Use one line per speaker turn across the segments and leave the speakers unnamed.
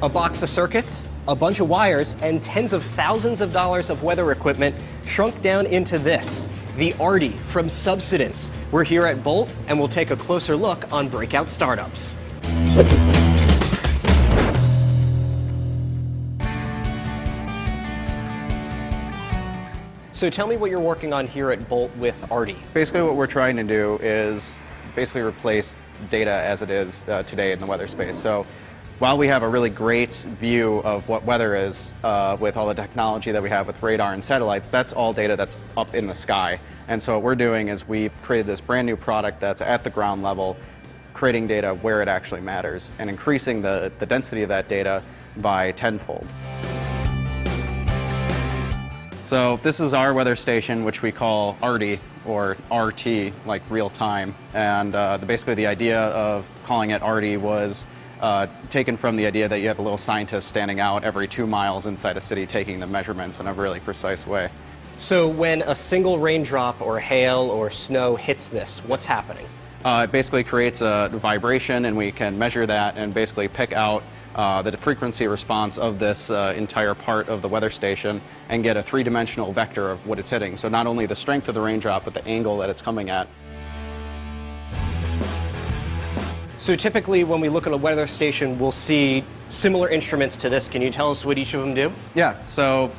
A box of circuits, a bunch of wires, and tens of thousands of dollars of weather equipment shrunk down into this, the Arty from Subsidence. We're here at Bolt, and we'll take a closer look on breakout startups. So tell me what you're working on here at Bolt with Arty.
Basically what we're trying to do is basically replace data as it is today in the weather space. So while we have a really great view of what weather is with all the technology that we have with radar and satellites, that's all data that's up in the sky. And so what we're doing is we've created this brand new product that's at the ground level, creating data where it actually matters and increasing the density of that data by tenfold. So this is our weather station, which we call Arty, or RT, like real time. And basically the idea of calling it Arty was taken from the idea that you have a little scientist standing out every 2 miles inside a city taking the measurements in a really precise way.
So when a single raindrop or hail or snow hits this, what's happening?
It basically creates a vibration, and we can measure that and basically pick out the frequency response of this entire part of the weather station and get a three-dimensional vector of what it's hitting. So not only the strength of the raindrop, but the angle that it's coming at.
So typically when we look at a weather station, we'll see similar instruments to this. Can you tell us what each of them do?
Yeah, so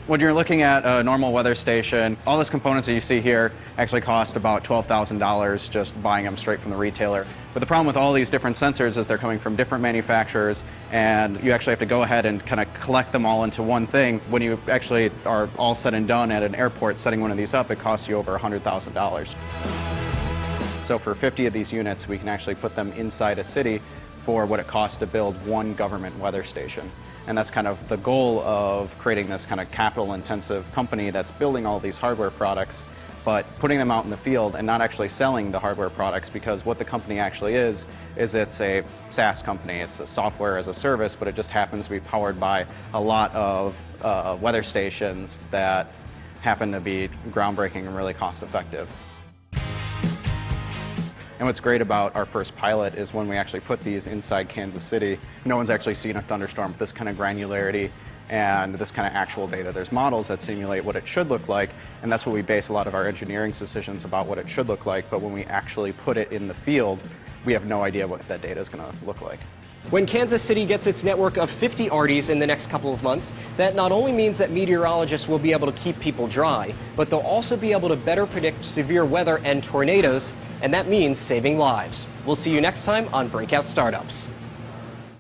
when you're looking at a normal weather station, all those components that you see here actually cost about $12,000 just buying them straight from the retailer. But the problem with all these different sensors is they're coming from different manufacturers, and you actually have to go ahead and kind of collect them all into one thing. When you actually are all said and done at an airport setting one of these up, it costs you over $100,000. So for 50 of these units, we can actually put them inside a city for what it costs to build one government weather station. And that's kind of the goal of creating this kind of capital-intensive company that's building all these hardware products, but putting them out in the field and not actually selling the hardware products, because what the company actually is it's a SaaS company. It's a software as a service, but it just happens to be powered by a lot of weather stations that happen to be groundbreaking and really cost-effective. And what's great about our first pilot is when we actually put these inside Kansas City, no one's actually seen a thunderstorm with this kind of granularity and this kind of actual data. There's models that simulate what it should look like, and that's what we base a lot of our engineering decisions about what it should look like. But when we actually put it in the field, we have no idea what that data is going to look like.
When Kansas City gets its network of 50 Artys in the next couple of months, that not only means that meteorologists will be able to keep people dry, but they'll also be able to better predict severe weather and tornadoes, and that means saving lives. We'll see you next time on Breakout Startups.